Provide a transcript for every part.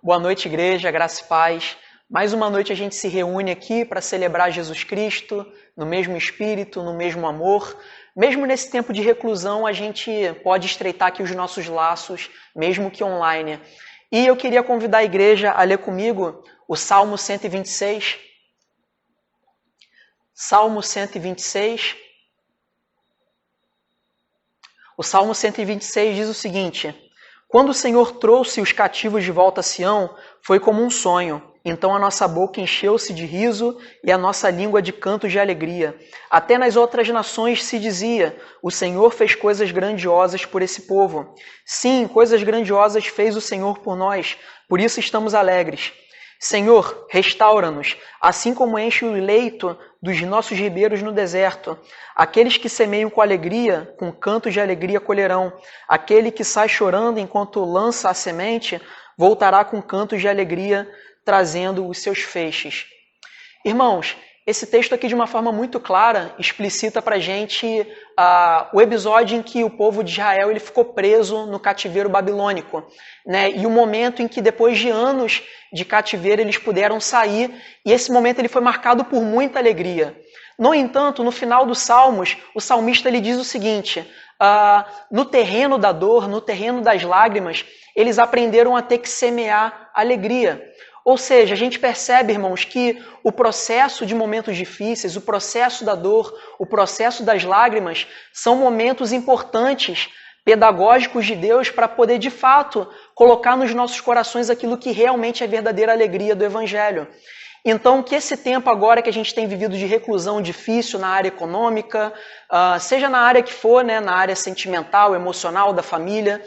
Boa noite, igreja, graça e paz. Mais uma noite a gente se reúne aqui para celebrar Jesus Cristo, no mesmo espírito, no mesmo amor. Mesmo nesse tempo de reclusão, a gente pode estreitar aqui os nossos laços, mesmo que online. E eu queria convidar a igreja a ler comigo o Salmo 126. Salmo 126. O Salmo 126 diz o seguinte: Quando o Senhor trouxe os cativos de volta a Sião, foi como um sonho. Então a nossa boca encheu-se de riso e a nossa língua de cantos de alegria. Até nas outras nações se dizia: o Senhor fez coisas grandiosas por esse povo. Sim, coisas grandiosas fez o Senhor por nós, por isso estamos alegres. Senhor, restaura-nos, assim como enche o leito dos nossos ribeiros no deserto. Aqueles que semeiam com alegria, com cantos de alegria colherão. Aquele que sai chorando enquanto lança a semente, voltará com cantos de alegria, trazendo os seus feixes. Irmãos, esse texto aqui de uma forma muito clara explicita para a gente o episódio em que o povo de Israel ele ficou preso no cativeiro babilônico, né? E o momento em que depois de anos de cativeiro eles puderam sair, e esse momento ele foi marcado por muita alegria. No entanto, no final dos Salmos, o salmista ele diz o seguinte: no terreno da dor, no terreno das lágrimas, eles aprenderam a ter que semear alegria. Ou seja, a gente percebe, irmãos, que o processo de momentos difíceis, o processo da dor, o processo das lágrimas, são momentos importantes, pedagógicos de Deus para poder, de fato, colocar nos nossos corações aquilo que realmente é a verdadeira alegria do Evangelho. Então, que esse tempo agora que a gente tem vivido de reclusão difícil na área econômica, seja na área que for, né, na área sentimental, emocional, da família,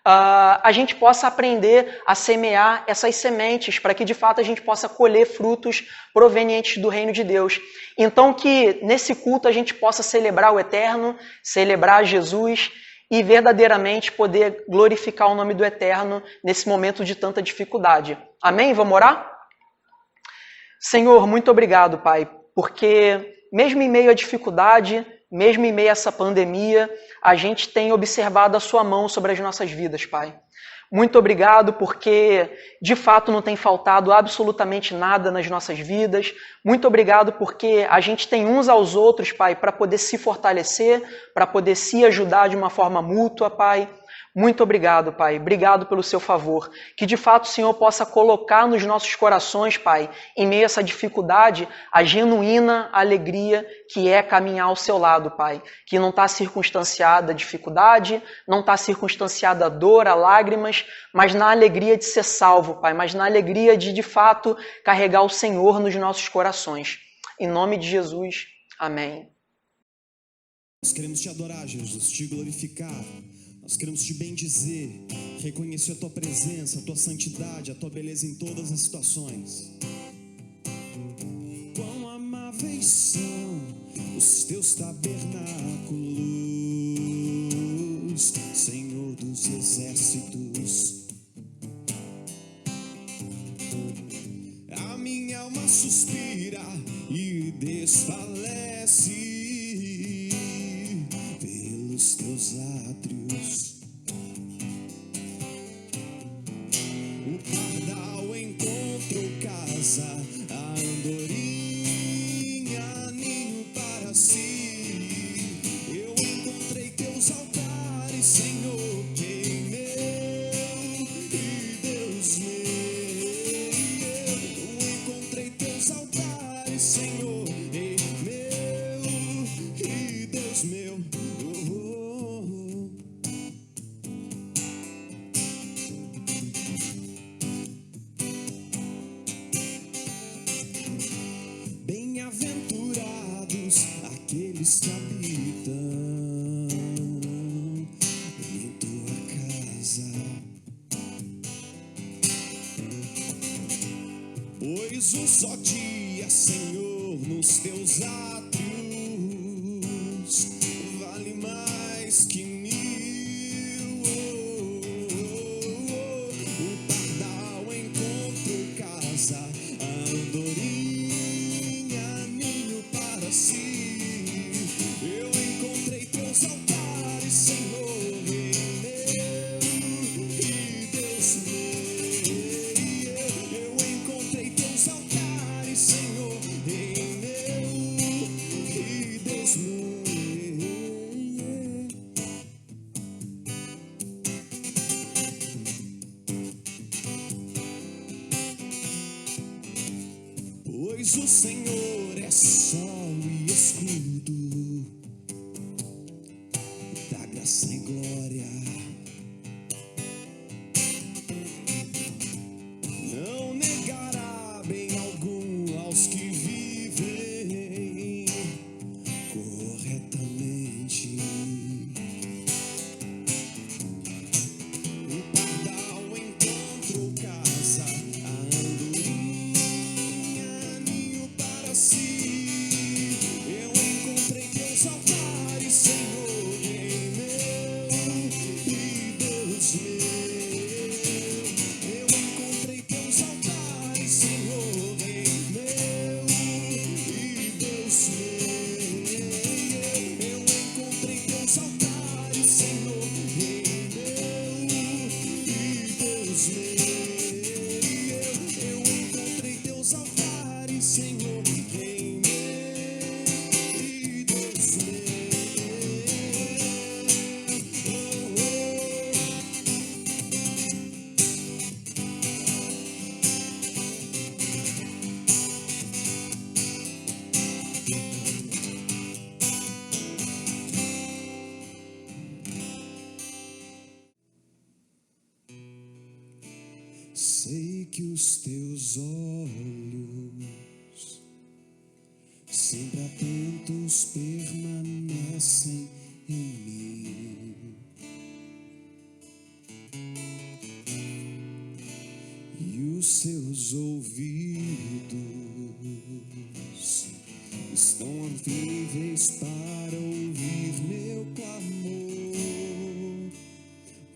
a gente possa aprender a semear essas sementes para que de fato a gente possa colher frutos provenientes do reino de Deus. Então que nesse culto a gente possa celebrar o Eterno, celebrar Jesus e verdadeiramente poder glorificar o nome do Eterno nesse momento de tanta dificuldade. Amém? Vamos orar? Senhor, muito obrigado, Pai, porque mesmo em meio à dificuldade, mesmo em meio a essa pandemia, a gente tem observado a sua mão sobre as nossas vidas, Pai. Muito obrigado porque, de fato, não tem faltado absolutamente nada nas nossas vidas. Muito obrigado porque a gente tem uns aos outros, Pai, para poder se fortalecer, para poder se ajudar de uma forma mútua, Pai. Muito obrigado, Pai. Obrigado pelo seu favor. Que, de fato, o Senhor possa colocar nos nossos corações, Pai, em meio a essa dificuldade, a genuína alegria que é caminhar ao seu lado, Pai. Que não está circunstanciada a dificuldade, não está circunstanciada a dor, a lágrimas, mas na alegria de ser salvo, Pai. Mas na alegria de fato, carregar o Senhor nos nossos corações. Em nome de Jesus. Amém. Nós queremos te adorar, Jesus, te glorificar. Nós queremos te bendizer, reconhecer a tua presença, a tua santidade, a tua beleza em todas as situações. Quão amáveis são os teus tabernáculos, Senhor dos exércitos. A minha alma suspira e desfalece pelos teus átrios. O pardal encontrou casa, a andorinha ninho para si. Eu encontrei teus altares, Senhor, Rei meu e Deus meu. Eu encontrei teus altares, Senhor, Rei meu e Deus meu. Bem-aventurados aqueles que habitam em tua casa, pois um só dia, Senhor, nos teus átrios vale mais que mil. O pardal encontrou casa, a andorinha ninho para si. Eu encontrei teus altares, Senhor, Rei meu e Deus meu. pois o Senhor é sol e escudo, da graça e glória. Não negará bem algum aos que vivem corretamente. O pardal encontrou casa, a andorinha ninho para si. Eu encontrei teus altares, Senhor, Rei meu e Deus meu. Eu encontrei teus altares, Senhor, Rei meu e Deus meu. Eu encontrei teus altares, Senhor, Rei meu e Deus meu. Eu encontrei teus altares, Senhor, Rei meu e Deus meu. Sei que os teus olhos, sempre atentos, permanecem em mim, e os seus ouvidos estão avíveis para ouvir meu clamor.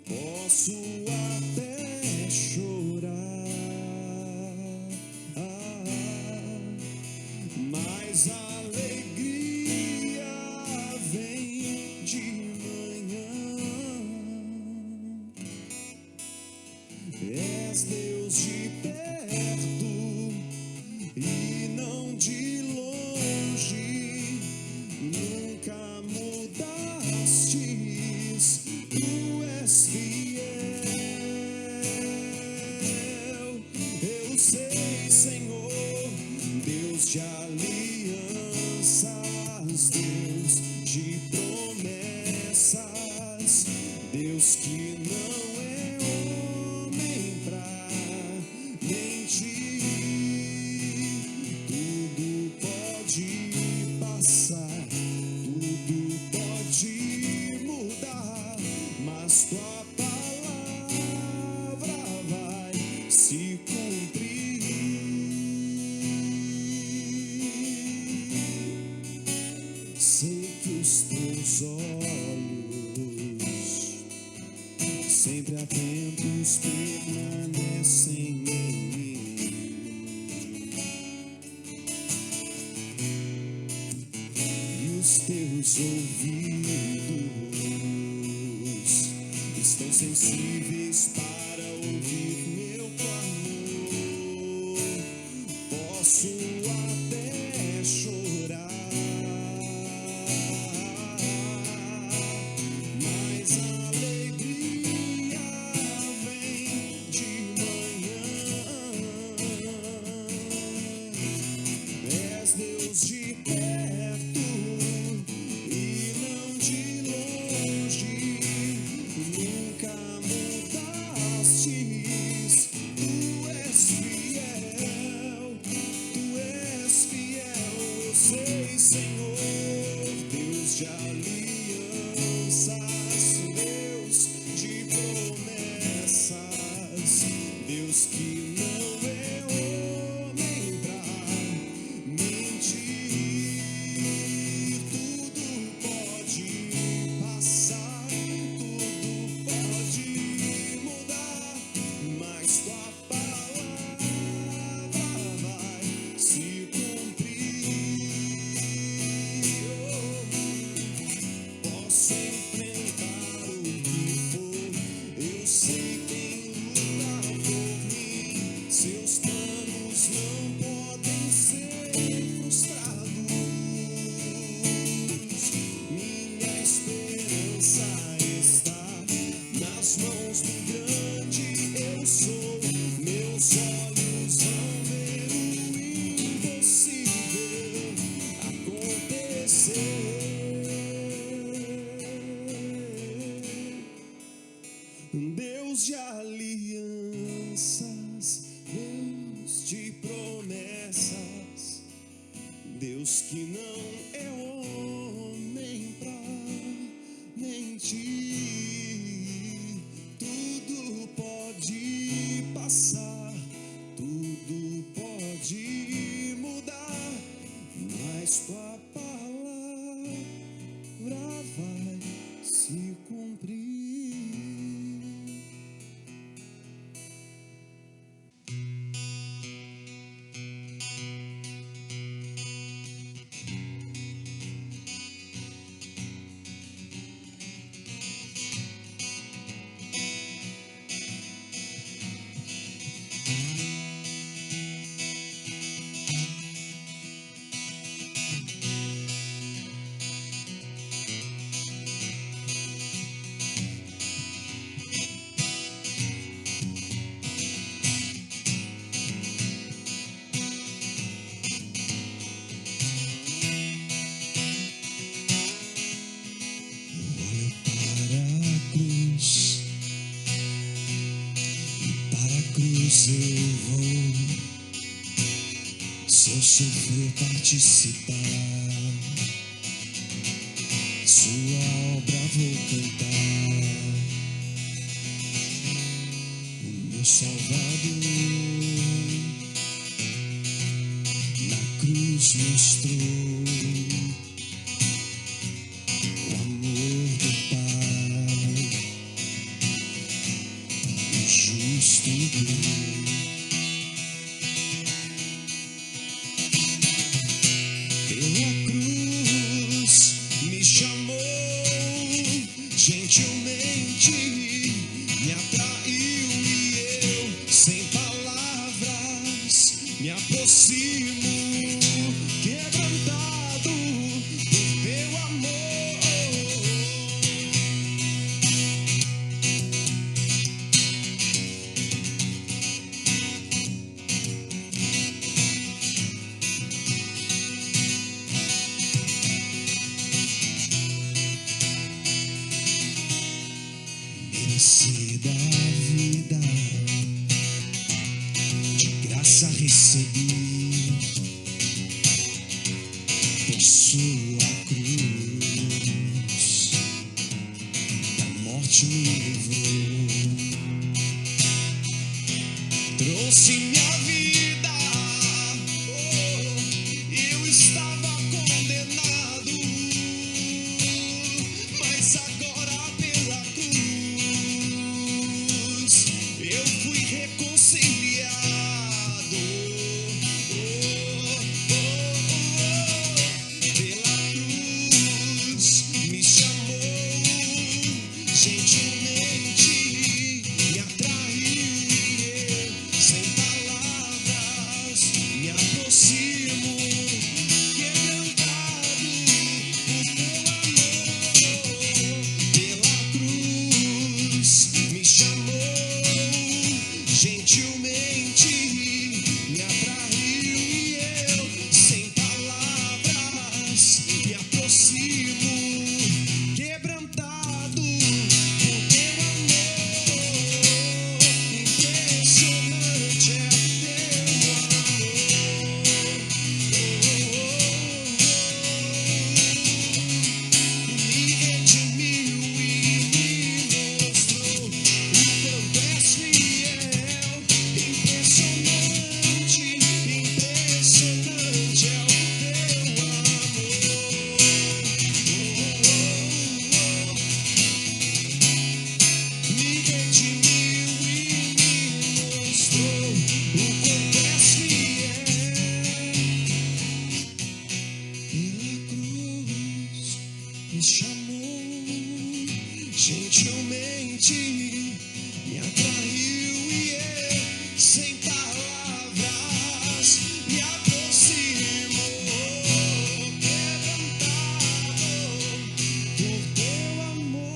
Posso até chorar, mas a alegria vem de manhã. És Deus de perto e não de longe, nunca mudastes, tu és fiel. Eu sei, Senhor, Deus de alianças, Deus de promessas, Deus que não é homem pra mentir. Tudo pode passar, tudo pode mudar, mas tua palavra vai se cumprir. Sei que os teus olhos, sempre atentos, permanecem em mim, e os teus ouvidos estão sensíveis para ouvir meu clamor. Posso até chorar, mas a alegria vem de manhã. És Deus de perto e não de longe, nunca mudastes, tu és fiel, tu és fiel. Eu sei, Senhor, Deus de alianças, Deus de promessas, Deus que não é homem pra mentir. Tudo pode passar, tudo pode mudar, mas tua palavra vai se cumprir. Posso enfrentar o que for, eu sei quem luta por mim. Seus planos não podem ser frustrados. Minha esperança está nas mãos do grande eu sou. Meus olhos vão ver o impossível. Deus de alianças, Deus de promessas, Deus que não é homem pra mentir. Tudo pode passar, tudo pode mudar, mas tua palavra vai se cumprir. Eu vou, se eu sofrer participar, sua obra vou cantar. O meu Salvador na cruz mostrou o amor do Pai, o justo Deus. Gentilmente me atraiu e eu, sem palavras, me aproximo, quebrantado por teu amor. Merecida a vida, de graça recebi, por sua cruz, da morte me livrou, trouxe minha vida, eu estava condenado, mas agora pela cruz eu fui reconciliado. Pela cruz me chamou, gentilmente me atraiu e eu, sem palavras, me aproximo, quebrantado por teu amor. Pela cruz me chamou, gentilmente me atraiu e eu, sem palavras, me aproximo, quebrantado por teu amor. Impressionante é teu amor. Me redimiu e me mostrou o quanto és fiel. Impressionante, impressionante é o teu amor. Me redimiu e me mostrou o quanto és fiel. Pela cruz me chamou, gentilmente me atraiu e eu, sem palavras, me aproximo, quebrantado por teu amor.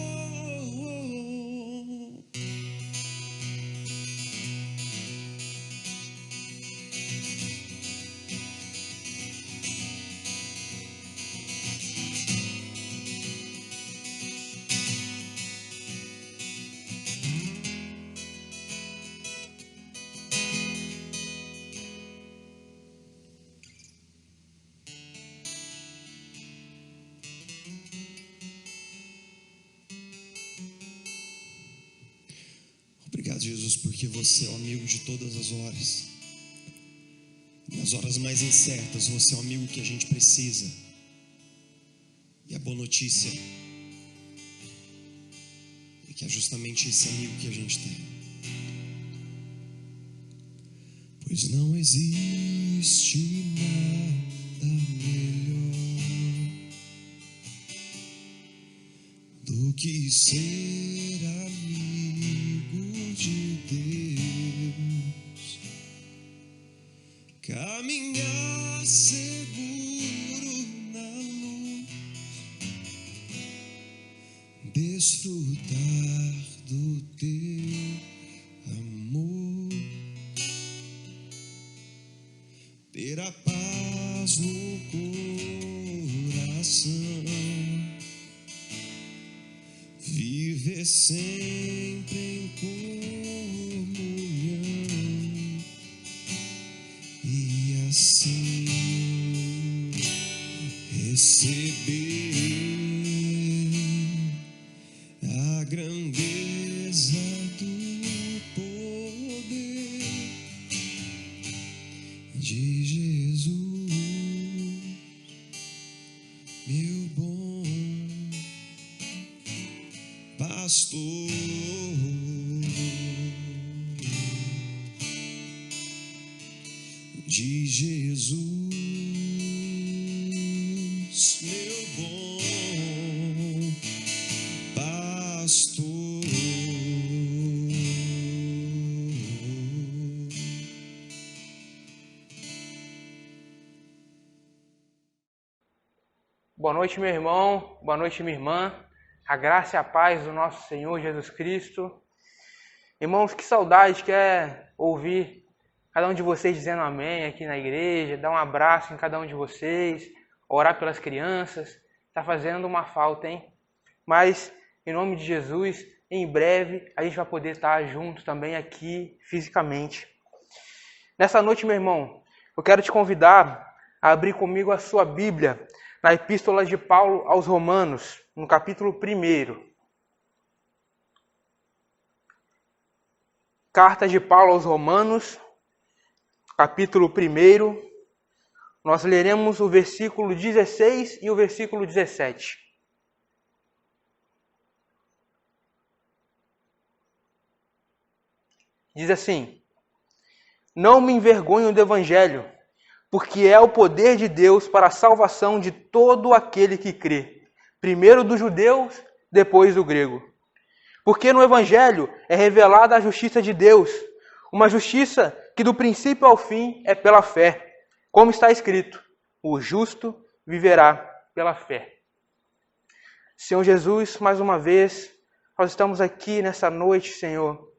obrigado, Jesus, porque você é o amigo de todas as horas. Nas horas mais incertas, você é o amigo que a gente precisa. E a boa notícia é que é justamente esse amigo que a gente tem. Pois não existe nada melhor do que ser amigo de Deus, caminhar seguro na luz, desfrutar do teu amor, ter a paz no coração, viver sempre em comunhão e assim receber a grandeza do poder de Jesus, meu bom pastor. De Jesus, meu bom pastor. Boa noite, meu irmão. Boa noite, minha irmã. A graça e a paz do nosso Senhor Jesus Cristo. Irmãos, que saudade que é ouvir cada um de vocês dizendo amém aqui na igreja, dar um abraço em cada um de vocês, orar pelas crianças. Está fazendo uma falta, hein? Mas, em nome de Jesus, em breve a gente vai poder estar junto também aqui fisicamente. Nessa noite, meu irmão, eu quero te convidar a abrir comigo a sua Bíblia na Epístola de Paulo aos Romanos, no capítulo 1. Carta de Paulo aos Romanos, capítulo 1. Nós leremos o versículo 16 e o versículo 17. Diz assim: Não me envergonho do Evangelho, porque é o poder de Deus para a salvação de todo aquele que crê, primeiro dos judeus, depois do grego. Porque no Evangelho é revelada a justiça de Deus, uma justiça que do princípio ao fim é pela fé, como está escrito: o justo viverá pela fé. Senhor Jesus, mais uma vez, nós estamos aqui nessa noite, Senhor,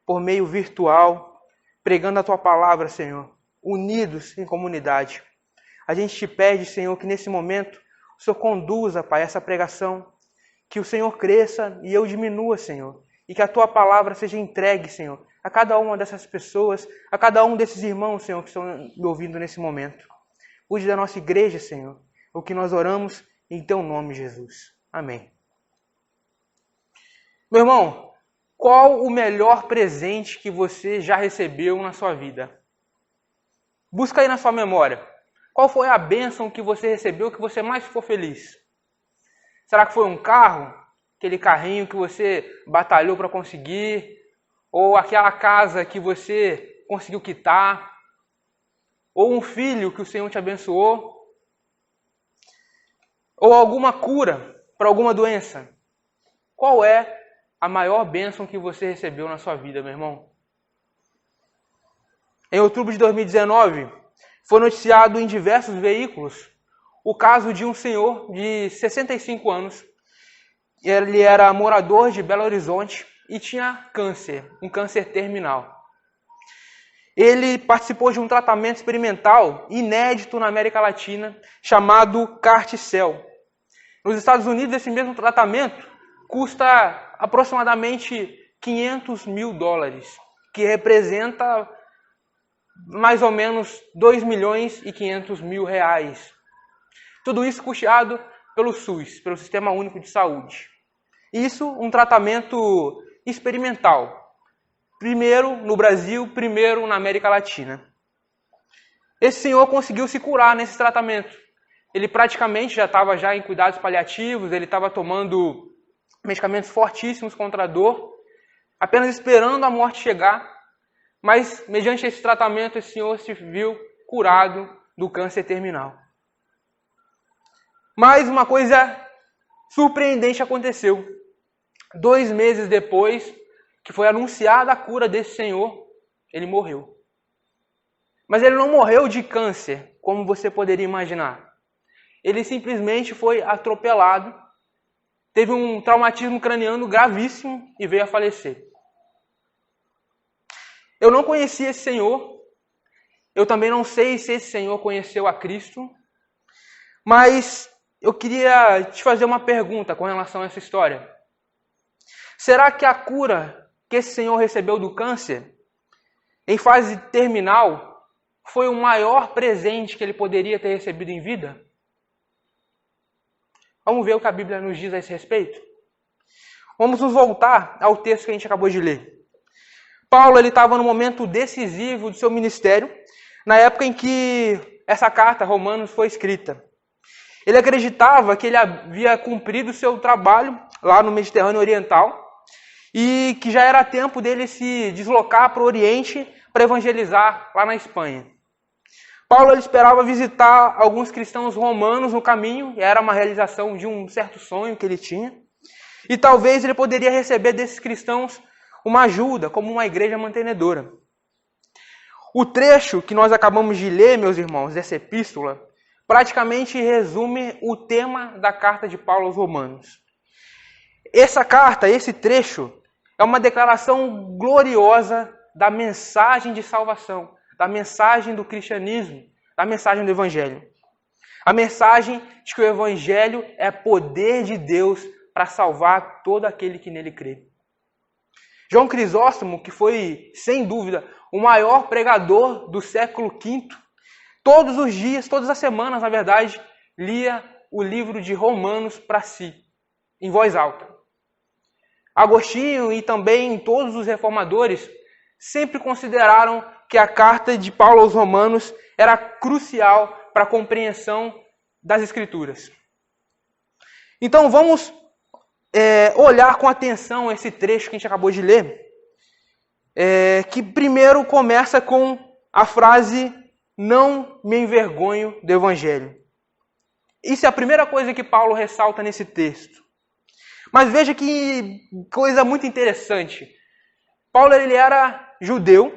por meio virtual, pregando a Tua palavra, Senhor, unidos em comunidade. A gente te pede, Senhor, que nesse momento o Senhor conduza, Pai, essa pregação, que o Senhor cresça e eu diminua, Senhor, e que a Tua palavra seja entregue, Senhor, a cada uma dessas pessoas, a cada um desses irmãos, Senhor, que estão me ouvindo nesse momento. Cuide da nossa igreja, Senhor, o que nós oramos em Teu nome, Jesus. Amém. Meu irmão, qual o melhor presente que você já recebeu na sua vida? Busca aí na sua memória. Qual foi a bênção que você recebeu que você mais ficou feliz? Será que foi um carro? Aquele carrinho que você batalhou para conseguir? Ou aquela casa que você conseguiu quitar? Ou um filho que o Senhor te abençoou? Ou alguma cura para alguma doença? Qual é a maior bênção que você recebeu na sua vida, meu irmão? Em outubro de 2019, foi noticiado em diversos veículos o caso de um senhor de 65 anos. Ele era morador de Belo Horizonte e tinha câncer, um câncer terminal. Ele participou de um tratamento experimental inédito na América Latina, chamado CAR-T-cell. Nos Estados Unidos, esse mesmo tratamento custa aproximadamente $500 mil, que representa mais ou menos R$2.500.000. Tudo isso custeado pelo SUS, pelo Sistema Único de Saúde. Isso um tratamento experimental. primeiro no Brasil, primeiro na América Latina. Esse senhor conseguiu se curar nesse tratamento. Ele praticamente já estava em cuidados paliativos, ele estava tomando medicamentos fortíssimos contra a dor, apenas esperando a morte chegar, mas mediante esse tratamento esse senhor se viu curado do câncer terminal. Mas uma coisa surpreendente aconteceu. 2 meses depois que foi anunciada a cura desse senhor, ele morreu. Mas ele não morreu de câncer, como você poderia imaginar. Ele simplesmente foi atropelado, teve um traumatismo craniano gravíssimo e veio a falecer. Eu não conhecia esse senhor, eu também não sei se esse senhor conheceu a Cristo, mas eu queria te fazer uma pergunta com relação a essa história. Será que a cura que esse senhor recebeu do câncer, em fase terminal, foi o maior presente que ele poderia ter recebido em vida? Vamos ver o que a Bíblia nos diz a esse respeito? Vamos nos voltar ao texto que a gente acabou de ler. Paulo estava no momento decisivo do seu ministério, na época em que essa carta, Romanos, foi escrita. Ele acreditava que ele havia cumprido o seu trabalho lá no Mediterrâneo Oriental e que já era tempo dele se deslocar para o Oriente para evangelizar lá na Espanha. Paulo ele esperava visitar alguns cristãos romanos no caminho, e era uma realização de um certo sonho que ele tinha. E talvez ele poderia receber desses cristãos uma ajuda, como uma igreja mantenedora. O trecho que nós acabamos de ler, meus irmãos, dessa epístola, praticamente resume o tema da carta de Paulo aos Romanos. Essa carta, esse trecho, é uma declaração gloriosa da mensagem de salvação, da mensagem do cristianismo, da mensagem do Evangelho. A mensagem de que o Evangelho é poder de Deus para salvar todo aquele que nele crê. João Crisóstomo, que foi, sem dúvida, o maior pregador do século V, todos os dias, todas as semanas, na verdade, lia o livro de Romanos para si, em voz alta. Agostinho e também todos os reformadores sempre consideraram que a carta de Paulo aos Romanos era crucial para a compreensão das Escrituras. Então vamos olhar com atenção esse trecho que a gente acabou de ler, que primeiro começa com a frase "não me envergonho do Evangelho". Isso é a primeira coisa que Paulo ressalta nesse texto. Mas veja que coisa muito interessante. Paulo ele era judeu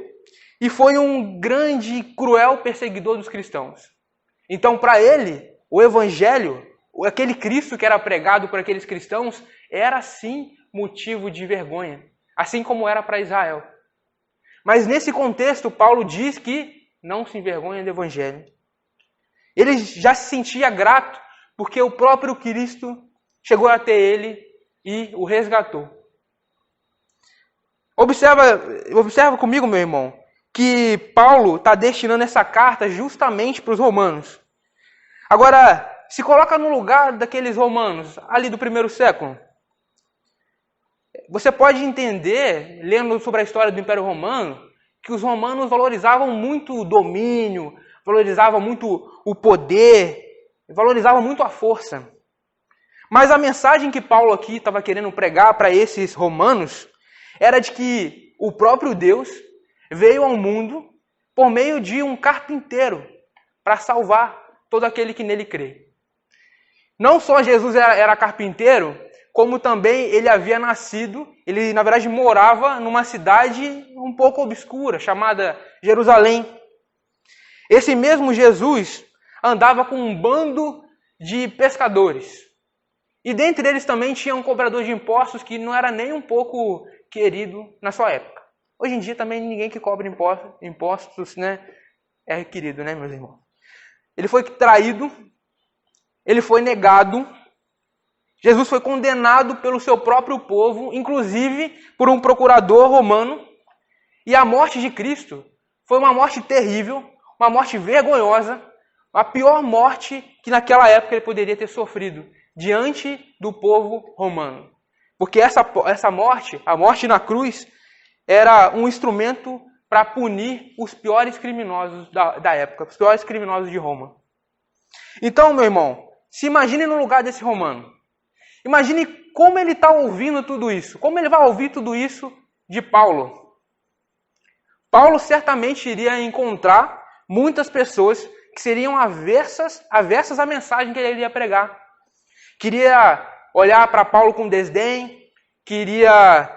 e foi um grande e cruel perseguidor dos cristãos. Então, para ele, o Evangelho, aquele Cristo que era pregado por aqueles cristãos, era sim motivo de vergonha, assim como era para Israel. Mas nesse contexto, Paulo diz que não se envergonha do Evangelho. Ele já se sentia grato porque o próprio Cristo chegou até ele e o resgatou. Observa comigo, meu irmão, que Paulo está destinando essa carta justamente para os romanos. Agora, se coloca no lugar daqueles romanos, ali do primeiro século. Você pode entender, lendo sobre a história do Império Romano, que os romanos valorizavam muito o domínio, valorizavam muito o poder, valorizavam muito a força. Mas a mensagem que Paulo aqui estava querendo pregar para esses romanos era de que o próprio Deus veio ao mundo por meio de um carpinteiro para salvar todo aquele que nele crê. Não só Jesus era carpinteiro, como também ele havia nascido, ele na verdade morava numa cidade um pouco obscura, chamada Jerusalém. Esse mesmo Jesus andava com um bando de pescadores. E dentre eles também tinha um cobrador de impostos que não era nem um pouco querido na sua época. Hoje em dia também ninguém que cobra impostos, né, é querido, né, meus irmãos? Ele foi traído, ele foi negado, Jesus foi condenado pelo seu próprio povo, inclusive por um procurador romano, e a morte de Cristo foi uma morte terrível, uma morte vergonhosa, a pior morte que naquela época ele poderia ter sofrido diante do povo romano. Porque essa morte, a morte na cruz, era um instrumento para punir os piores criminosos da época, os piores criminosos de Roma. Então, meu irmão, se imagine no lugar desse romano. Imagine como ele está ouvindo tudo isso. Como ele vai ouvir tudo isso de Paulo. Paulo certamente iria encontrar muitas pessoas que seriam aversas à mensagem que ele iria pregar. Queria olhar para Paulo com desdém, queria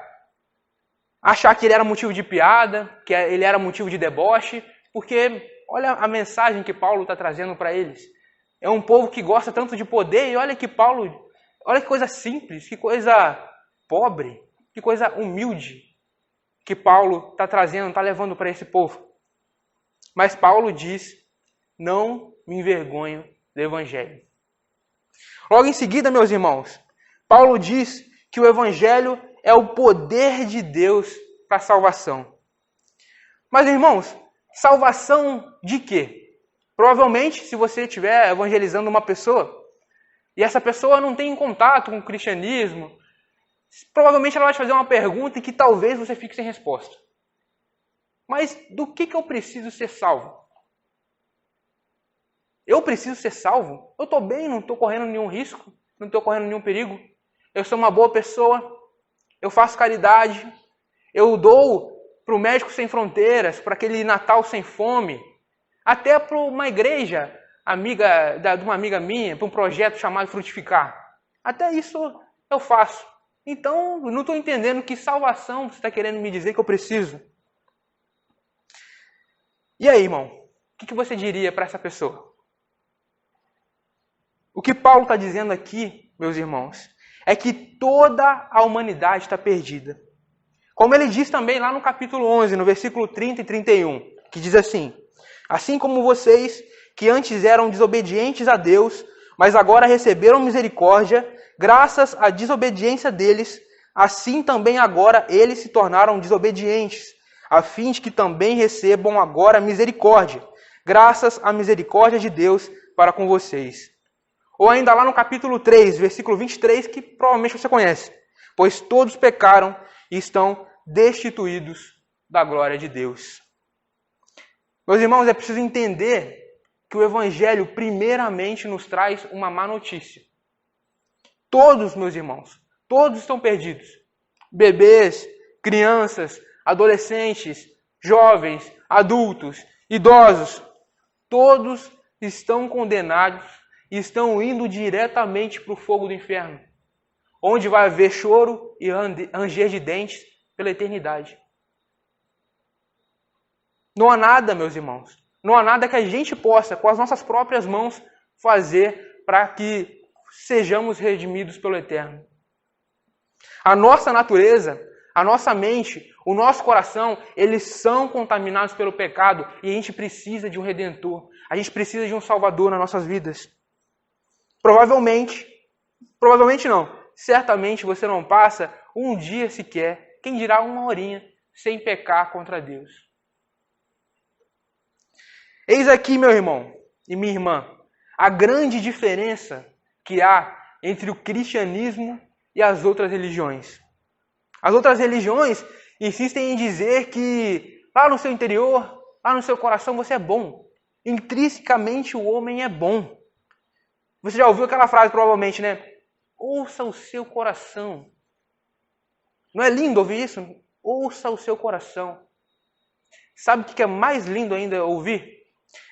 achar que ele era motivo de piada, que ele era motivo de deboche, porque olha a mensagem que Paulo está trazendo para eles. É um povo que gosta tanto de poder, e olha que Paulo, olha que coisa simples, que coisa pobre, que coisa humilde que Paulo está trazendo, está levando para esse povo. Mas Paulo diz, não me envergonho do Evangelho. Logo em seguida, meus irmãos, Paulo diz que o Evangelho é o poder de Deus para a salvação. Mas, irmãos, salvação de quê? Provavelmente, se você estiver evangelizando uma pessoa, e essa pessoa não tem contato com o cristianismo, provavelmente ela vai te fazer uma pergunta e que talvez você fique sem resposta. Mas do que eu preciso ser salvo? Eu preciso ser salvo? Eu estou bem, não estou correndo nenhum risco, não estou correndo nenhum perigo. Eu sou uma boa pessoa, eu faço caridade, eu dou para o Médicos Sem Fronteiras, para aquele Natal sem fome, até para uma igreja de uma amiga minha, para um projeto chamado Frutificar. Até isso eu faço. Então, não estou entendendo que salvação você está querendo me dizer que eu preciso. E aí, irmão? O que você diria para essa pessoa? O que Paulo está dizendo aqui, meus irmãos, é que toda a humanidade está perdida. Como ele diz também lá no capítulo 11, no versículo 30 e 31, que diz assim: assim como vocês, que antes eram desobedientes a Deus, mas agora receberam misericórdia, graças à desobediência deles, assim também agora eles se tornaram desobedientes, a fim de que também recebam agora misericórdia, graças à misericórdia de Deus para com vocês. Ou ainda lá no capítulo 3, versículo 23, que provavelmente você conhece. Pois todos pecaram e estão destituídos da glória de Deus. Meus irmãos, é preciso entender que o Evangelho primeiramente nos traz uma má notícia. Todos, meus irmãos, todos estão perdidos. Bebês, crianças, adolescentes, jovens, adultos, idosos, todos estão condenados e estão indo diretamente para o fogo do inferno, onde vai haver choro e ranger de dentes pela eternidade. Não há nada, meus irmãos, não há nada que a gente possa, com as nossas próprias mãos, fazer para que sejamos redimidos pelo Eterno. A nossa natureza, a nossa mente, o nosso coração, eles são contaminados pelo pecado e a gente precisa de um Redentor, a gente precisa de um Salvador nas nossas vidas. Provavelmente não, certamente você não passa um dia sequer, quem dirá uma horinha, sem pecar contra Deus. Eis aqui, meu irmão e minha irmã, a grande diferença que há entre o cristianismo e as outras religiões. As outras religiões insistem em dizer que lá no seu interior, lá no seu coração você é bom. Intrinsecamente o homem é bom. Você já ouviu aquela frase provavelmente, né? Ouça o seu coração. Não é lindo ouvir isso? Ouça o seu coração. Sabe o que é mais lindo ainda ouvir?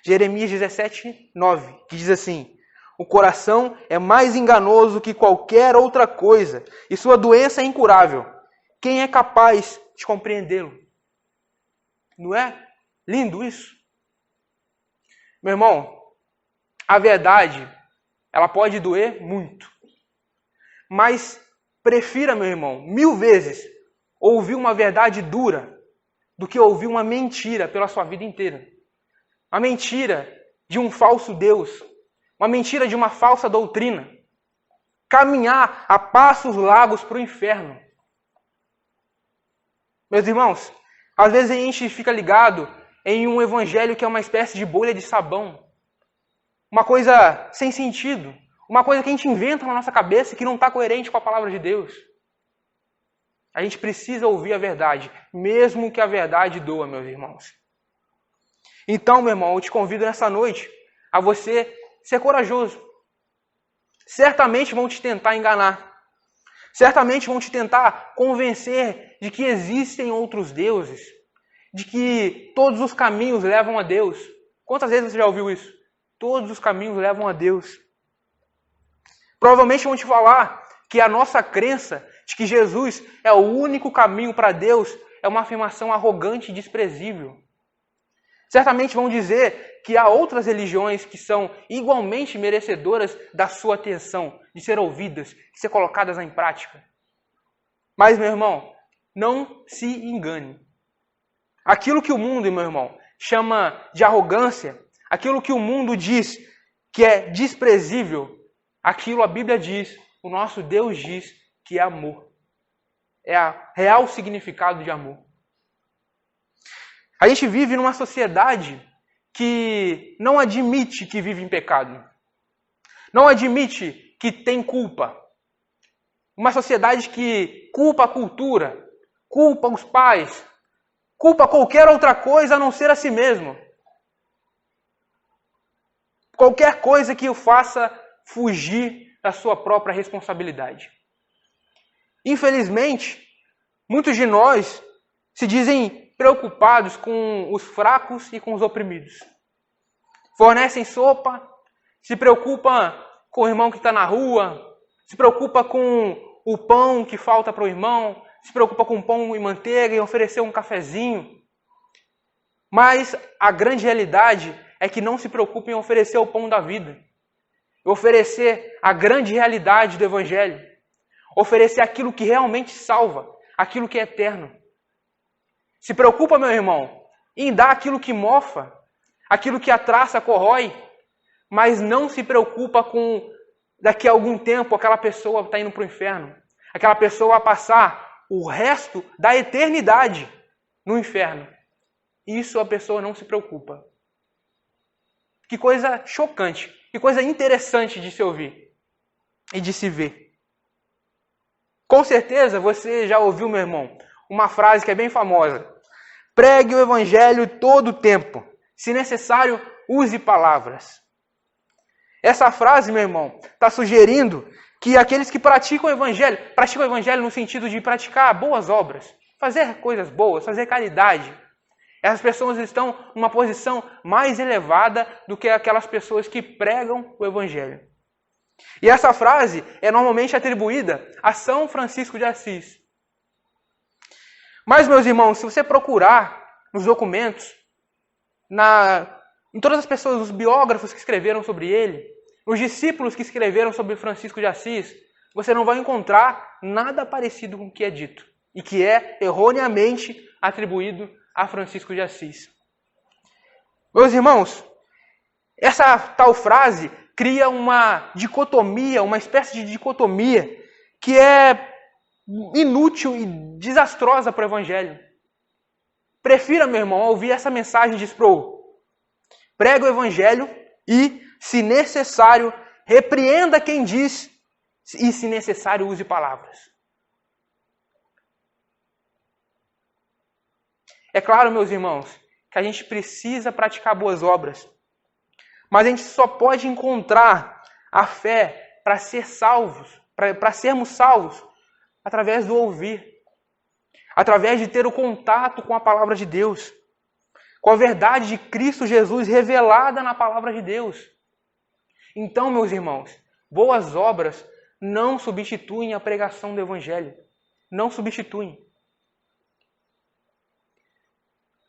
Jeremias 17, 9, que diz assim: o coração é mais enganoso que qualquer outra coisa, e sua doença é incurável. Quem é capaz de compreendê-lo? Não é lindo isso? Meu irmão, a verdade, ela pode doer muito. Mas prefira, meu irmão, 1000 vezes ouvir uma verdade dura do que ouvir uma mentira pela sua vida inteira. Uma mentira de um falso Deus. Uma mentira de uma falsa doutrina. Caminhar a passos largos para o inferno. Meus irmãos, às vezes a gente fica ligado em um evangelho que é uma espécie de bolha de sabão. Uma coisa sem sentido. Uma coisa que a gente inventa na nossa cabeça que não está coerente com a palavra de Deus. A gente precisa ouvir a verdade, mesmo que a verdade doa, meus irmãos. Então, meu irmão, eu te convido nessa noite a você ser corajoso. Certamente vão te tentar enganar. Certamente vão te tentar convencer de que existem outros deuses, de que todos os caminhos levam a Deus. Quantas vezes você já ouviu isso? Todos os caminhos levam a Deus. Provavelmente vão te falar que a nossa crença de que Jesus é o único caminho para Deus é uma afirmação arrogante e desprezível. Certamente vão dizer que há outras religiões que são igualmente merecedoras da sua atenção, de ser ouvidas, de ser colocadas em prática. Mas, meu irmão, não se engane. Aquilo que o mundo, meu irmão, chama de arrogância, aquilo que o mundo diz que é desprezível, aquilo a Bíblia diz, o nosso Deus diz que é amor. É o real significado de amor. A gente vive numa sociedade que não admite que vive em pecado. Não admite que tem culpa. Uma sociedade que culpa a cultura, culpa os pais, culpa qualquer outra coisa a não ser a si mesmo. Qualquer coisa que o faça fugir da sua própria responsabilidade. Infelizmente, muitos de nós se dizem preocupados com os fracos e com os oprimidos. Fornecem sopa, se preocupam com o irmão que está na rua, se preocupa com o pão que falta para o irmão, se preocupa com pão e manteiga e oferecer um cafezinho. Mas a grande realidade é que não se preocupa em oferecer o pão da vida. Oferecer a grande realidade do Evangelho. Oferecer aquilo que realmente salva, aquilo que é eterno. Se preocupa, meu irmão, em dar aquilo que mofa, aquilo que a traça corrói, mas não se preocupa com daqui a algum tempo aquela pessoa está indo para o inferno. Aquela pessoa vai passar o resto da eternidade no inferno. Isso a pessoa não se preocupa. Que coisa chocante, que coisa interessante de se ouvir e de se ver. Com certeza você já ouviu, meu irmão, uma frase que é bem famosa. Pregue o evangelho todo o tempo. Se necessário, use palavras. Essa frase, meu irmão, está sugerindo que aqueles que praticam o evangelho no sentido de praticar boas obras, fazer coisas boas, fazer caridade. Essas pessoas estão numa posição mais elevada do que aquelas pessoas que pregam o evangelho. E essa frase é normalmente atribuída a São Francisco de Assis. Mas, meus irmãos, se você procurar nos documentos, em todas as pessoas, os biógrafos que escreveram sobre ele, os discípulos que escreveram sobre Francisco de Assis, você não vai encontrar nada parecido com o que é dito e que é erroneamente atribuído a Francisco de Assis. Meus irmãos, essa tal frase cria uma dicotomia, uma espécie de dicotomia que é inútil e desastrosa para o Evangelho. Prefira, meu irmão, ouvir essa mensagem de Sproul. Prega o Evangelho e, se necessário, repreenda quem diz e, se necessário, use palavras. É claro, meus irmãos, que a gente precisa praticar boas obras. Mas a gente só pode encontrar a fé para ser salvos, para sermos salvos, através do ouvir. Através de ter o contato com a palavra de Deus. Com a verdade de Cristo Jesus revelada na palavra de Deus. Então, meus irmãos, boas obras não substituem a pregação do Evangelho. Não substituem.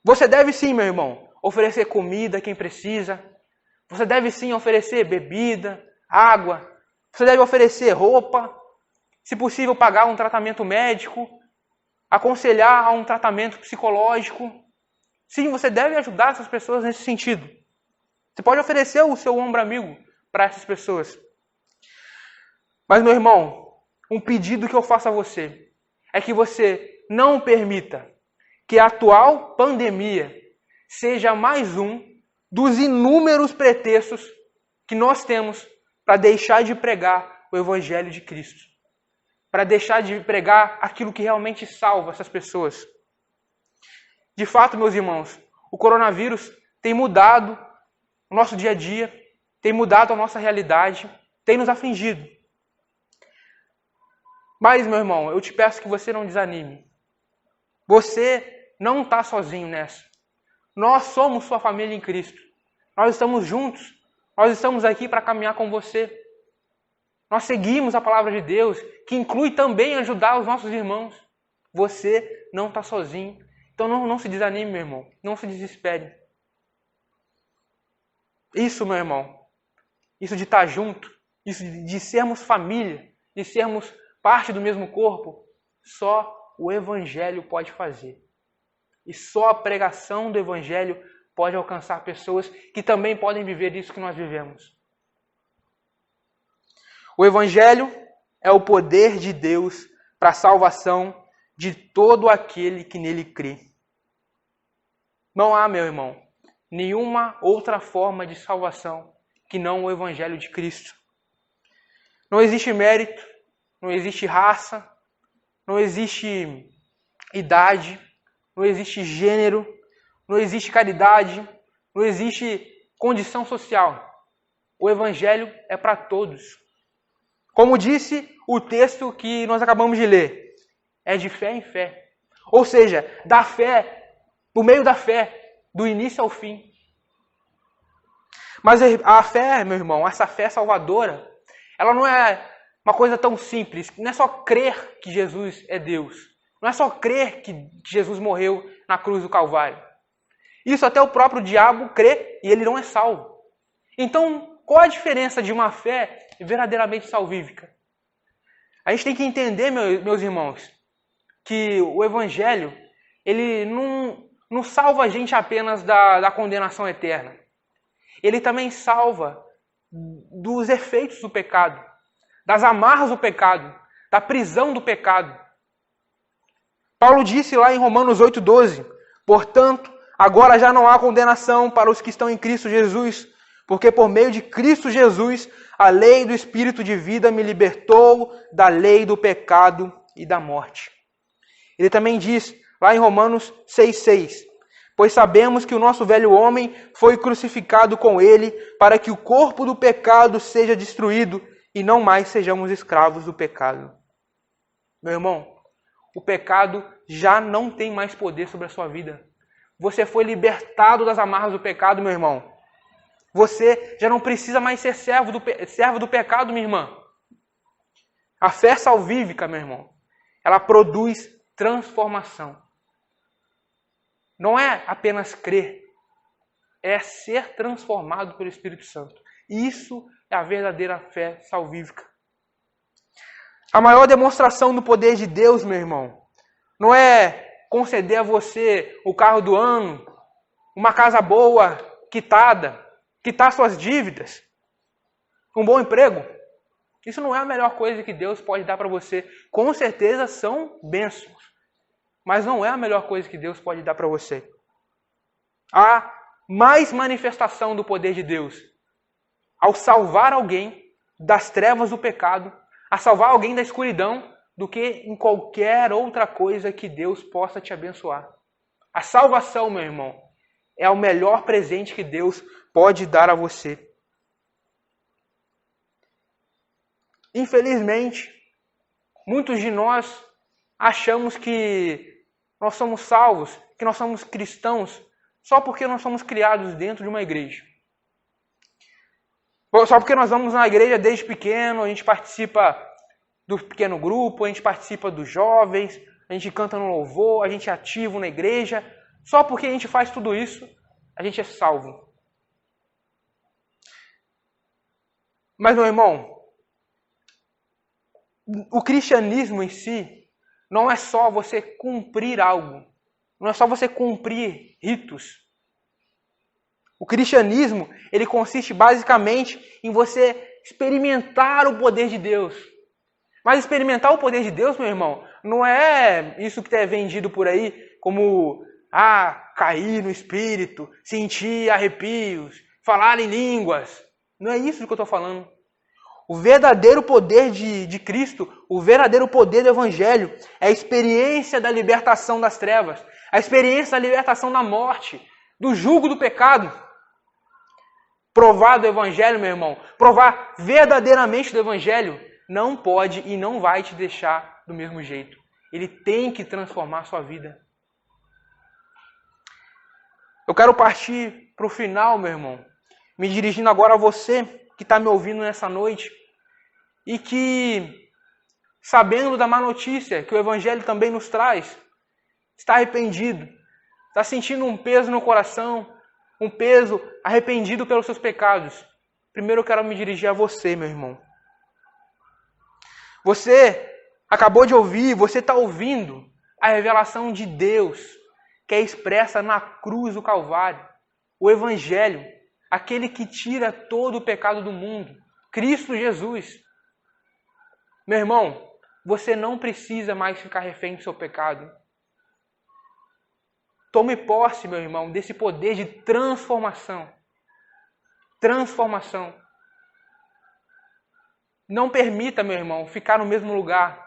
Você deve sim, meu irmão, oferecer comida a quem precisa. Você deve sim oferecer bebida, água. Você deve oferecer roupa. Se possível, pagar um tratamento médico. Aconselhar a um tratamento psicológico. Sim, você deve ajudar essas pessoas nesse sentido. Você pode oferecer o seu ombro amigo para essas pessoas. Mas, meu irmão, um pedido que eu faço a você é que você não permita que a atual pandemia seja mais um dos inúmeros pretextos que nós temos para deixar de pregar o Evangelho de Cristo. para deixar de pregar aquilo que realmente salva essas pessoas. De fato, meus irmãos, o coronavírus tem mudado o nosso dia a dia, tem mudado a nossa realidade, tem nos afligido. Mas, meu irmão, eu te peço que você não desanime. Você não está sozinho nessa. Nós somos sua família em Cristo. Nós estamos juntos. Nós estamos aqui para caminhar com você. Nós seguimos a palavra de Deus, que inclui também ajudar os nossos irmãos. Você não está sozinho. Então não se desanime, meu irmão. Não se desespere. Isso, meu irmão, isso de estar junto, isso de sermos família, de sermos parte do mesmo corpo, só o Evangelho pode fazer. E só a pregação do Evangelho pode alcançar pessoas que também podem viver isso que nós vivemos. O Evangelho é o poder de Deus para a salvação de todo aquele que nele crê. Não há, meu irmão, nenhuma outra forma de salvação que não o Evangelho de Cristo. Não existe mérito, não existe raça, não existe idade, não existe gênero, não existe caridade, não existe condição social. O Evangelho é para todos. Como disse o texto que nós acabamos de ler, é de fé em fé. Ou seja, da fé, por meio da fé, do início ao fim. Mas a fé, meu irmão, essa fé salvadora, ela não é uma coisa tão simples. Não é só crer que Jesus é Deus. Não é só crer que Jesus morreu na cruz do Calvário. Isso até o próprio diabo crê e ele não é salvo. Então, qual a diferença de uma fé verdadeiramente salvífica? A gente tem que entender, meus irmãos, que o Evangelho, ele não salva a gente apenas da condenação eterna. Ele também salva dos efeitos do pecado, das amarras do pecado, da prisão do pecado. Paulo disse lá em Romanos 8,12, portanto, agora já não há condenação para os que estão em Cristo Jesus, porque por meio de Cristo Jesus, a lei do Espírito de vida me libertou da lei do pecado e da morte. Ele também diz lá em Romanos 6,6, pois sabemos que o nosso velho homem foi crucificado com ele para que o corpo do pecado seja destruído e não mais sejamos escravos do pecado. Meu irmão, o pecado já não tem mais poder sobre a sua vida. Você foi libertado das amarras do pecado, meu irmão. Você já não precisa mais ser servo do pecado, minha irmã. A fé salvífica, meu irmão, ela produz transformação. Não é apenas crer, é ser transformado pelo Espírito Santo. Isso é a verdadeira fé salvífica. A maior demonstração do poder de Deus, meu irmão, não é conceder a você o carro do ano, uma casa boa, quitada, quitar suas dívidas, um bom emprego. Isso não é a melhor coisa que Deus pode dar para você. Com certeza são bênçãos, mas não é a melhor coisa que Deus pode dar para você. Há mais manifestação do poder de Deus ao salvar alguém das trevas do pecado, a salvar alguém da escuridão, do que em qualquer outra coisa que Deus possa te abençoar. A salvação, meu irmão, é o melhor presente que Deus pode dar a você. Infelizmente, muitos de nós achamos que nós somos salvos, que nós somos cristãos, só porque nós somos criados dentro de uma igreja. Só porque nós vamos na igreja desde pequeno, a gente participa do pequeno grupo, a gente participa dos jovens, a gente canta no louvor, a gente é ativo na igreja. Só porque a gente faz tudo isso, a gente é salvo. Mas, meu irmão, o cristianismo em si não é só você cumprir algo, não é só você cumprir ritos. O cristianismo, ele consiste basicamente em você experimentar o poder de Deus. Mas experimentar o poder de Deus, meu irmão, não é isso que é vendido por aí como cair no espírito, sentir arrepios, falar em línguas. Não é isso que eu estou falando. O verdadeiro poder de Cristo, o verdadeiro poder do Evangelho é a experiência da libertação das trevas, a experiência da libertação da morte, do jugo do pecado. Provar do Evangelho, meu irmão, provar verdadeiramente do Evangelho, não pode e não vai te deixar do mesmo jeito. Ele tem que transformar a sua vida. Eu quero partir para o final, meu irmão, me dirigindo agora a você que está me ouvindo nessa noite e que, sabendo da má notícia que o Evangelho também nos traz, está arrependido, está sentindo um peso no coração, um peso arrependido pelos seus pecados. Primeiro eu quero me dirigir a você, meu irmão. Você acabou de ouvir, você está ouvindo a revelação de Deus, que é expressa na cruz do Calvário. O Evangelho, aquele que tira todo o pecado do mundo, Cristo Jesus. Meu irmão, você não precisa mais ficar refém do seu pecado. Tome posse, meu irmão, desse poder de transformação. Transformação. Não permita, meu irmão, ficar no mesmo lugar.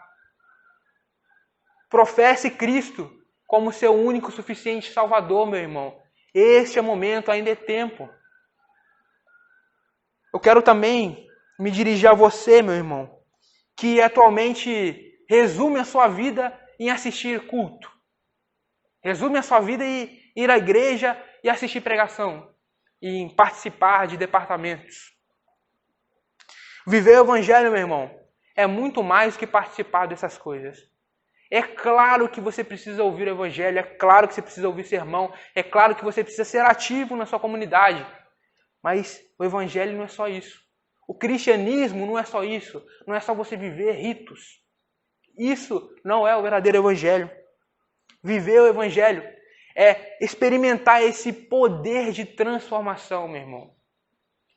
Professe Cristo como seu único e suficiente Salvador, meu irmão. Este é o momento, ainda é tempo. Eu quero também me dirigir a você, meu irmão, que atualmente resume a sua vida em assistir culto. Resume a sua vida em ir à igreja e assistir pregação, e em participar de departamentos. Viver o Evangelho, meu irmão, é muito mais do que participar dessas coisas. É claro que você precisa ouvir o Evangelho, é claro que você precisa ouvir sermão, é claro que você precisa ser ativo na sua comunidade. Mas o Evangelho não é só isso. O cristianismo não é só isso. Não é só você viver ritos. Isso não é o verdadeiro Evangelho. Viver o Evangelho é experimentar esse poder de transformação, meu irmão.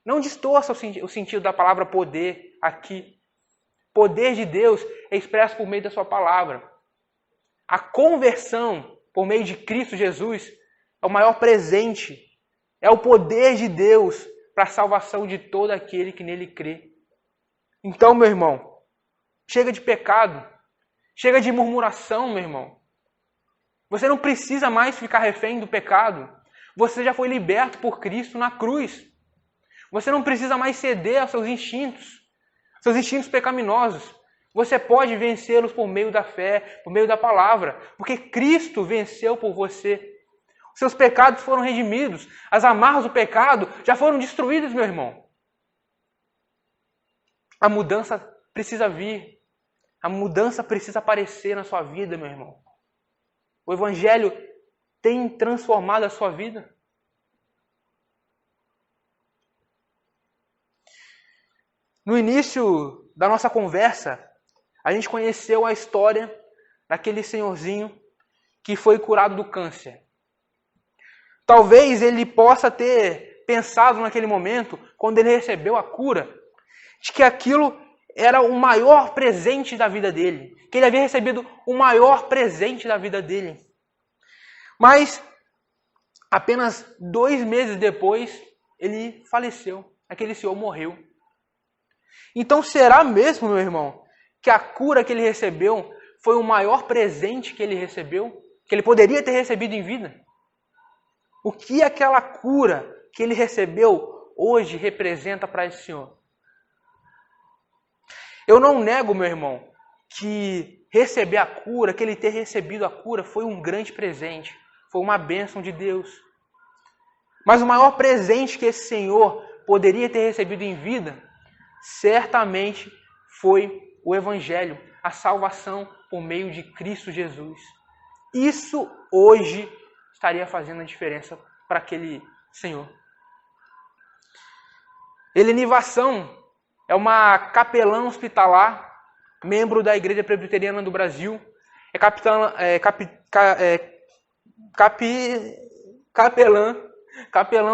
Não distorça o sentido da palavra poder aqui. Poder de Deus é expresso por meio da sua palavra. A conversão por meio de Cristo Jesus é o maior presente. É o poder de Deus para a salvação de todo aquele que nele crê. Então, meu irmão, chega de pecado. Chega de murmuração, meu irmão. Você não precisa mais ficar refém do pecado. Você já foi liberto por Cristo na cruz. Você não precisa mais ceder aos seus instintos pecaminosos. Você pode vencê-los por meio da fé, por meio da palavra, porque Cristo venceu por você. Os seus pecados foram redimidos, as amarras do pecado já foram destruídas, meu irmão. A mudança precisa vir. A mudança precisa aparecer na sua vida, meu irmão. O Evangelho tem transformado a sua vida. No início da nossa conversa, a gente conheceu a história daquele senhorzinho que foi curado do câncer. Talvez ele possa ter pensado naquele momento, quando ele recebeu a cura, de que aquilo era o maior presente da vida dele. Que ele havia recebido o maior presente da vida dele. Mas, apenas 2 meses depois, ele faleceu. Aquele senhor morreu. Então, será mesmo, meu irmão, que a cura que ele recebeu foi o maior presente que ele recebeu? Que ele poderia ter recebido em vida? O que aquela cura que ele recebeu hoje representa para esse senhor? Eu não nego, meu irmão, que receber a cura, que ele ter recebido a cura foi um grande presente, foi uma bênção de Deus. Mas o maior presente que esse senhor poderia ter recebido em vida, certamente foi o Evangelho, a salvação por meio de Cristo Jesus. Isso hoje estaria fazendo a diferença para aquele senhor. Helenivação é uma capelã hospitalar, membro da Igreja Presbiteriana do Brasil. É capelã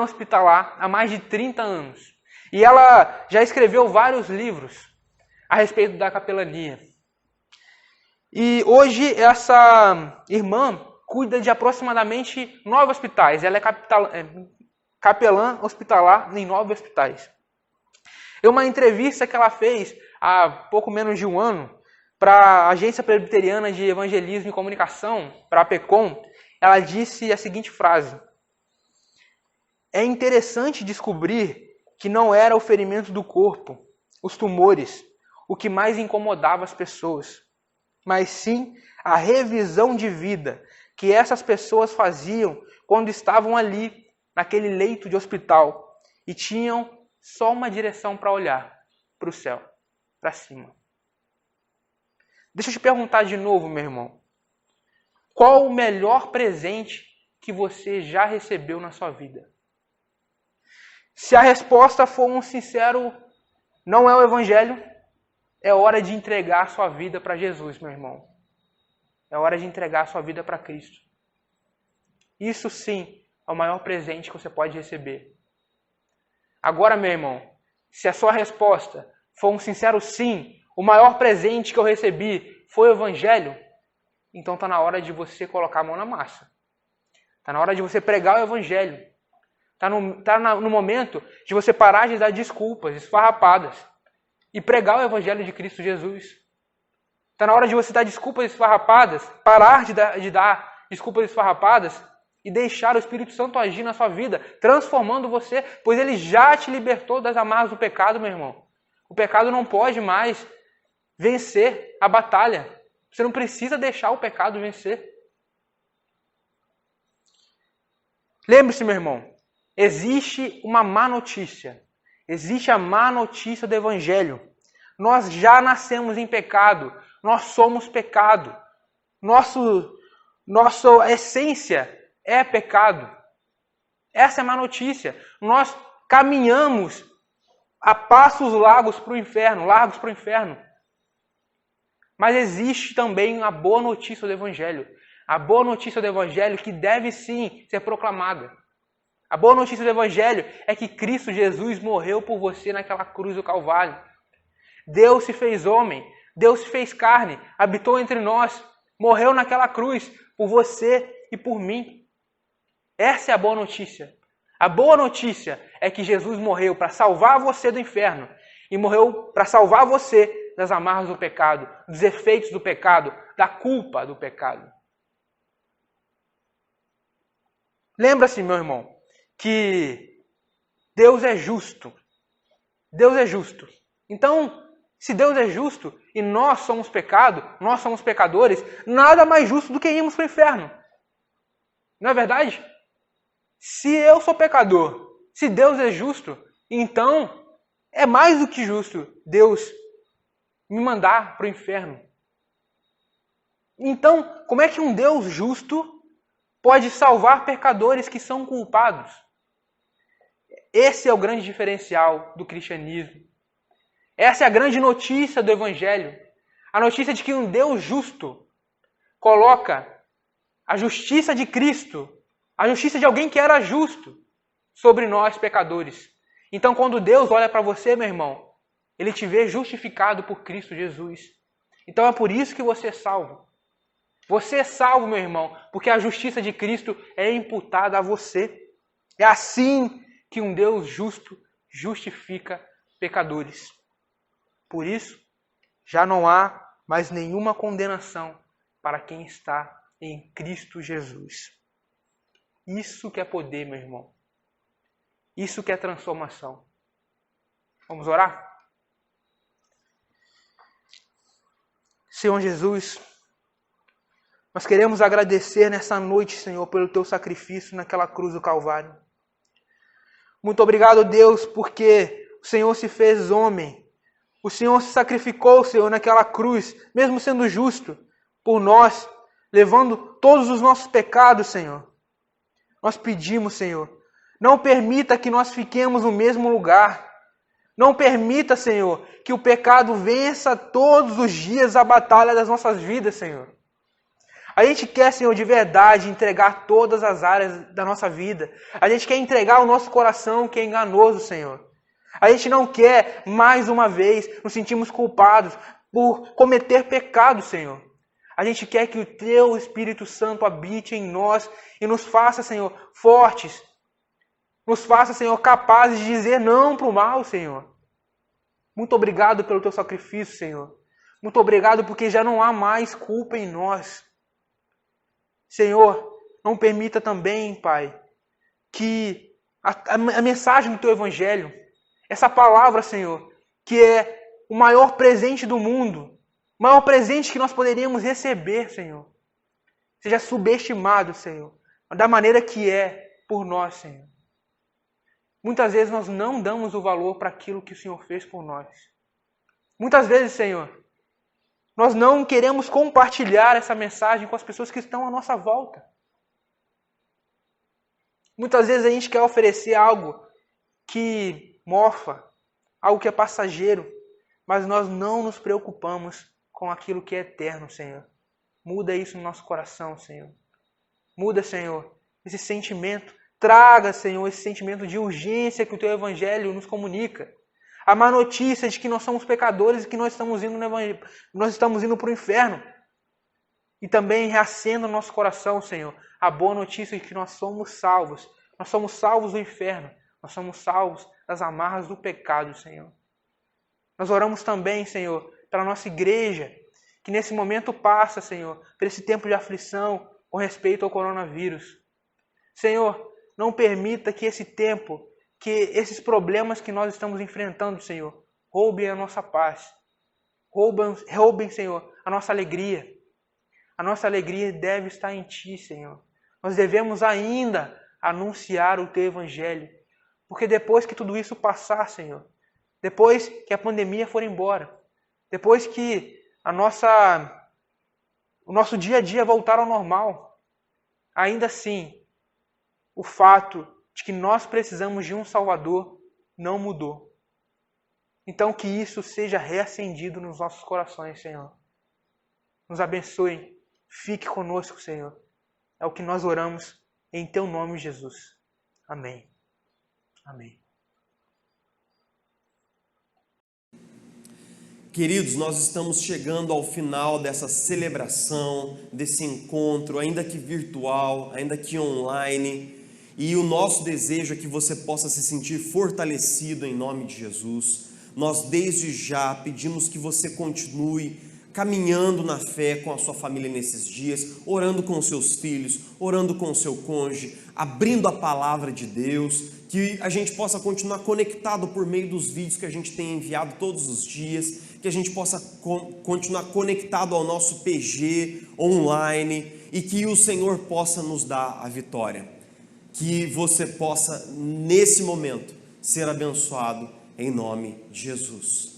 hospitalar há mais de 30 anos. E ela já escreveu vários livros a respeito da capelania. E hoje essa irmã cuida de aproximadamente 9 hospitais. Ela é capelã hospitalar em 9 hospitais. Em uma entrevista que ela fez há pouco menos de um ano para a Agência Presbiteriana de Evangelismo e Comunicação, para a PECOM, ela disse a seguinte frase: é interessante descobrir que não era o ferimento do corpo, os tumores, o que mais incomodava as pessoas, mas sim a revisão de vida que essas pessoas faziam quando estavam ali, naquele leito de hospital, e tinham só uma direção para olhar, para o céu, para cima. Deixa eu te perguntar de novo, meu irmão. Qual o melhor presente que você já recebeu na sua vida? Se a resposta for um sincero, não é o Evangelho, é hora de entregar a sua vida para Jesus, meu irmão. É hora de entregar a sua vida para Cristo. Isso sim é o maior presente que você pode receber. Agora, meu irmão, se a sua resposta for um sincero sim, o maior presente que eu recebi foi o Evangelho, então está na hora de você colocar a mão na massa. Está na hora de você pregar o Evangelho. Está no momento de você parar de dar desculpas esfarrapadas e pregar o Evangelho de Cristo Jesus. Está na hora de você dar desculpas esfarrapadas, parar de dar desculpas esfarrapadas e deixar o Espírito Santo agir na sua vida, transformando você, pois ele já te libertou das amarras do pecado, meu irmão. O pecado não pode mais vencer a batalha. Você não precisa deixar o pecado vencer. Lembre-se, meu irmão, existe uma má notícia. Existe a má notícia do Evangelho. Nós já nascemos em pecado. Nós somos pecado. Nossa essência é pecado. Essa é a má notícia. Nós caminhamos a passos largos para o inferno. Mas existe também a boa notícia do Evangelho. A boa notícia do Evangelho que deve sim ser proclamada. A boa notícia do Evangelho é que Cristo Jesus morreu por você naquela cruz do Calvário. Deus se fez homem, Deus se fez carne, habitou entre nós, morreu naquela cruz por você e por mim. Essa é a boa notícia. A boa notícia é que Jesus morreu para salvar você do inferno e morreu para salvar você das amarras do pecado, dos efeitos do pecado, da culpa do pecado. Lembra-se, meu irmão, que Deus é justo. Deus é justo. Então, se Deus é justo e nós somos pecado, nós somos pecadores, nada mais justo do que irmos para o inferno. Não é verdade? Se eu sou pecador, se Deus é justo, então é mais do que justo Deus me mandar para o inferno. Então, como é que um Deus justo pode salvar pecadores que são culpados? Esse é o grande diferencial do cristianismo. Essa é a grande notícia do Evangelho. A notícia de que um Deus justo coloca a justiça de Cristo, a justiça de alguém que era justo, sobre nós pecadores. Então, quando Deus olha para você, meu irmão, Ele te vê justificado por Cristo Jesus. Então é por isso que você é salvo. Você é salvo, meu irmão, porque a justiça de Cristo é imputada a você. É assim que um Deus justo justifica pecadores. Por isso, já não há mais nenhuma condenação para quem está em Cristo Jesus. Isso que é poder, meu irmão. Isso que é transformação. Vamos orar? Senhor Jesus, nós queremos agradecer nessa noite, Senhor, pelo Teu sacrifício naquela cruz do Calvário. Muito obrigado, Deus, porque o Senhor se fez homem. O Senhor se sacrificou, Senhor, naquela cruz, mesmo sendo justo, por nós, levando todos os nossos pecados, Senhor. Nós pedimos, Senhor, não permita que nós fiquemos no mesmo lugar. Não permita, Senhor, que o pecado vença todos os dias a batalha das nossas vidas, Senhor. A gente quer, Senhor, de verdade entregar todas as áreas da nossa vida. A gente quer entregar o nosso coração que é enganoso, Senhor. A gente não quer, mais uma vez, nos sentirmos culpados por cometer pecado, Senhor. A gente quer que o Teu Espírito Santo habite em nós e nos faça, Senhor, fortes. Nos faça, Senhor, capazes de dizer não para o mal, Senhor. Muito obrigado pelo teu sacrifício, Senhor. Muito obrigado porque já não há mais culpa em nós. Senhor, não permita também, Pai, que a mensagem do teu evangelho, essa palavra, Senhor, que é o maior presente do mundo, o maior presente que nós poderíamos receber, Senhor, seja subestimado, Senhor, da maneira que é por nós, Senhor. Muitas vezes nós não damos o valor para aquilo que o Senhor fez por nós. Muitas vezes, Senhor, nós não queremos compartilhar essa mensagem com as pessoas que estão à nossa volta. Muitas vezes a gente quer oferecer algo que mofa, algo que é passageiro, mas nós não nos preocupamos com aquilo que é eterno, Senhor. Muda isso no nosso coração, Senhor. Muda, Senhor, esse sentimento. Traga, Senhor, esse sentimento de urgência que o teu evangelho nos comunica. A má notícia de que nós somos pecadores e que nós estamos indo para o inferno. E também reacenda no nosso coração, Senhor, a boa notícia de que nós somos salvos. Nós somos salvos do inferno. Nós somos salvos das amarras do pecado, Senhor. Nós oramos também, Senhor, pela nossa igreja, que nesse momento passa, Senhor, por esse tempo de aflição com respeito ao coronavírus. Senhor, não permita que esse tempo, que esses problemas que nós estamos enfrentando, Senhor, roubem a nossa paz. Roubem, Senhor, a nossa alegria. A nossa alegria deve estar em Ti, Senhor. Nós devemos ainda anunciar o Teu Evangelho. Porque depois que tudo isso passar, Senhor, depois que a pandemia for embora, depois que o nosso dia a dia voltar ao normal, ainda assim, o fato de que nós precisamos de um Salvador não mudou. Então que isso seja reacendido nos nossos corações, Senhor. Nos abençoe. Fique conosco, Senhor. É o que nós oramos em Teu nome, Jesus. Amém. Amém. Queridos, nós estamos chegando ao final dessa celebração, desse encontro, ainda que virtual, ainda que online. E o nosso desejo é que você possa se sentir fortalecido em nome de Jesus. Nós desde já pedimos que você continue caminhando na fé com a sua família nesses dias, orando com os seus filhos, orando com o seu cônjuge, abrindo a palavra de Deus, que a gente possa continuar conectado por meio dos vídeos que a gente tem enviado todos os dias, que a gente possa continuar conectado ao nosso PG online e que o Senhor possa nos dar a vitória. Que você possa, nesse momento, ser abençoado em nome de Jesus.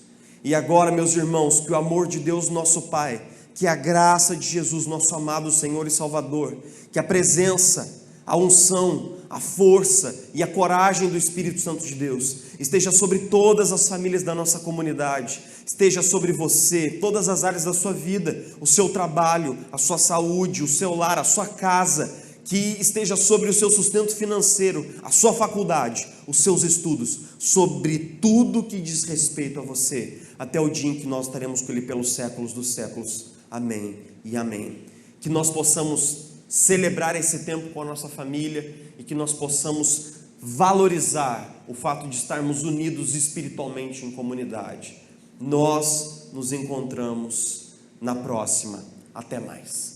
E agora, meus irmãos, que o amor de Deus, nosso Pai, que a graça de Jesus, nosso amado Senhor e Salvador, que a presença, a unção, a força e a coragem do Espírito Santo de Deus esteja sobre todas as famílias da nossa comunidade, esteja sobre você, todas as áreas da sua vida, o seu trabalho, a sua saúde, o seu lar, a sua casa, que esteja sobre o seu sustento financeiro, a sua faculdade, os seus estudos, sobre tudo que diz respeito a você, até o dia em que nós estaremos com Ele pelos séculos dos séculos. Amém e amém. Que nós possamos celebrar esse tempo com a nossa família e que nós possamos valorizar o fato de estarmos unidos espiritualmente em comunidade. Nós nos encontramos na próxima. Até mais.